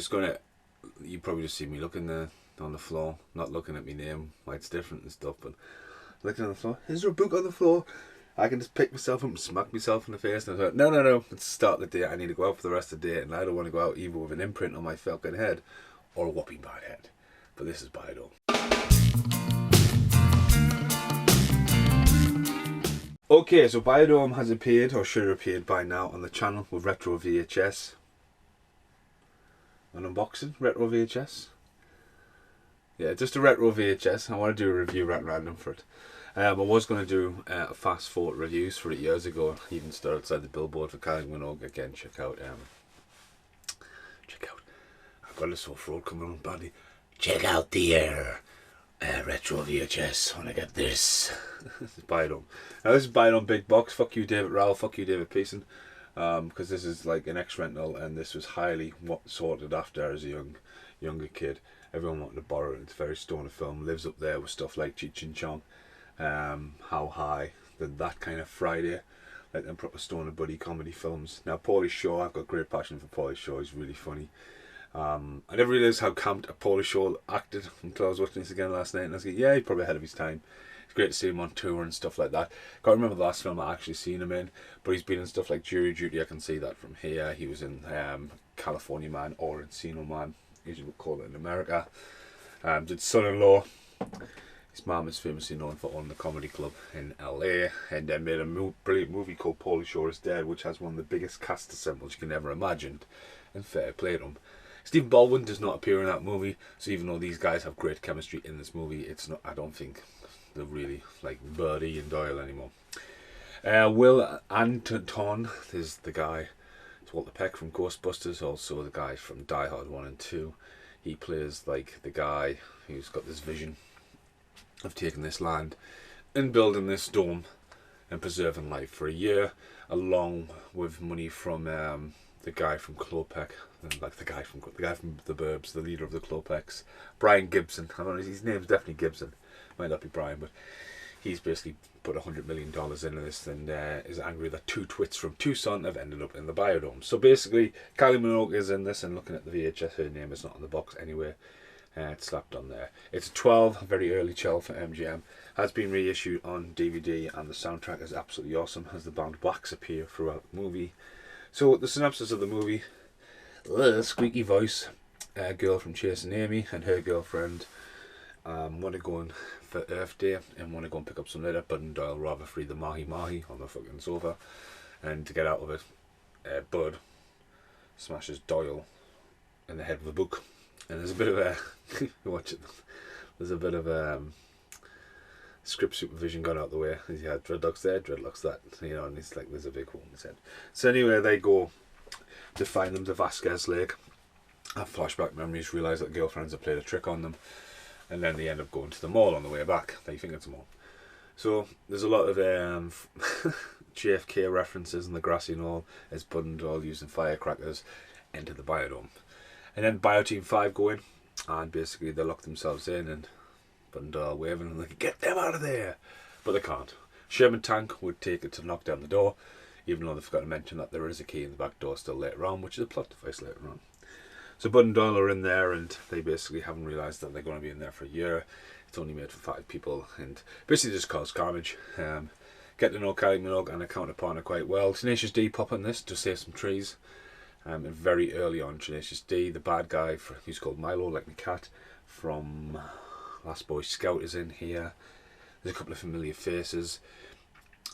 just gonna, you probably just see me looking there on the floor, not looking at my name, why it's different and stuff, but looking on the floor. Is there a book on the floor? I can just pick myself up and smack myself in the face, and I thought, no, let's start the day. I need to go out for the rest of the day, and I don't want to go out either with an imprint on my fucking head or a whopping bad head. But this is Biodome. Okay, so Biodome has appeared, or should have appeared by now, on the channel with Retro VHS. An unboxing, Retro VHS. Yeah, just a Retro VHS. I want to do a review at random for it. I was going to do fast forward reviews for it years ago. I even stood outside the billboard for Kylie Minogue. Again, check out. I've got a sore throat coming on badly. Check out the Retro VHS when I get this. This is Biodome. Now this is Biodome big box. Fuck you, David Rowell. Fuck you, David Pearson. Because this is like an ex-rental, and this was highly sorted after as a younger kid. Everyone wanted to borrow it. It's a very stoner film. Lives up there with stuff like Cheech and Chong. How High, that kind of Friday, like them proper stoner buddy comedy films. Now Pauly Shore, I've got great passion for Pauly Shore. He's really funny. I never realised how camped a Pauly Shore acted until I was watching this again last night, and I was like, yeah, he's probably ahead of his time. It's great to see him on tour and stuff like that. Can't remember the last film I actually seen him in, but he's been in stuff like Jury Duty. I can see that from here. He was in California Man or Encino Man, as you would call it in America. Did Son-in-Law. His mum is famously known for owning the comedy club in LA, and then made a brilliant movie called Pauly Shore is Dead, which has one of the biggest cast assembles you can ever imagine, and fair play to him. Stephen Baldwin does not appear in that movie, so even though these guys have great chemistry in this movie, it's not. I don't think they're really like Birdie and Doyle anymore. Will Anton is the guy. It's Walter Peck from Ghostbusters, also the guy from Die Hard 1 and 2. He plays like the guy who's got this vision of taking this land and building this dome and preserving life for a year, along with money from the guy from Klopek, like the guy from the Burbs, the leader of the Klopeks, Brian Gibson. I don't know, his name's definitely Gibson, might not be Brian, but he's basically put $100 million into this, and is angry that two twits from Tucson have ended up in the Biodome. So basically, Kylie Minogue is in this, and looking at the VHS, her name is not on the box anyway. It's slapped on there. It's a 12, very early 12 for MGM. Has been reissued on DVD, and the soundtrack is absolutely awesome. Has the band Wax appear throughout the movie. So the synopsis of the movie: squeaky voice, a girl from Chasing Amy and her girlfriend want to go in for Earth Day and want to go and pick up some litter. Bud and Doyle rather free the mahi-mahi on the fucking sofa, and to get out of it, Bud smashes Doyle in the head with a book. And there's a bit of a watch it. There's a bit of script supervision gone out the way. He had dreadlocks there, dreadlocks that, and it's like there's a big hole in his head. So anyway, they go to find them to Vasquez Lake. Have flashback memories, realise that girlfriends have played a trick on them, and then they end up going to the mall on the way back. They think it's a mall. So there's a lot of JFK references in the grassy knoll as Bud and Doyle using firecrackers enter the Biodome. And then Bioteam 5 go in, and basically they lock themselves in, and Bud and Doyle waving, and they can get them out of there, but they can't. Sherman Tank would take it to knock down the door, even though they forgot to mention that there is a key in the back door still later on, which is a plot device later on. So Bud and Doyle are in there, and they basically haven't realised that they're going to be in there for a year. It's only made for 5 people, and basically just cause carnage. Get to know Kylie Minogue and her counterpart quite well. Tenacious D pop in this to save some trees. And very early on, Tenacious D, the bad guy, who's called Milo, like the cat, from Last Boy Scout, is in here. There's a couple of familiar faces.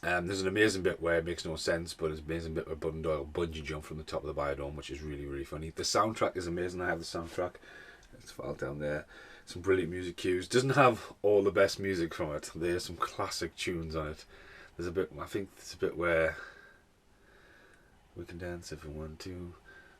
There's an amazing bit where it makes no sense, but there's an amazing bit where Bud and Doyle bungee jump from the top of the Biodome, which is really, really funny. The soundtrack is amazing. I have the soundtrack. It's filed down there. Some brilliant music cues. Doesn't have all the best music from it. There's some classic tunes on it. There's a bit, I think there's a bit where we can dance if we want to.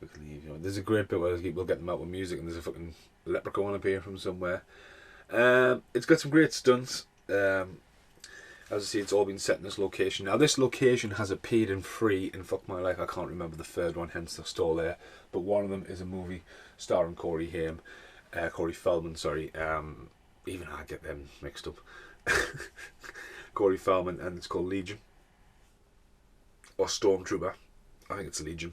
We can leave. There's a great bit where we'll get them out with music, and there's a fucking leprechaun appear from somewhere. It's got some great stunts. As I say, it's all been set in this location. Now, this location has appeared in 3 in Fuck My Life. I can't remember the third one, hence the stall there. But one of them is a movie starring Corey Feldman, sorry. Even I get them mixed up. Corey Feldman, and it's called Legion. Or Stormtrooper. I think it's Legion.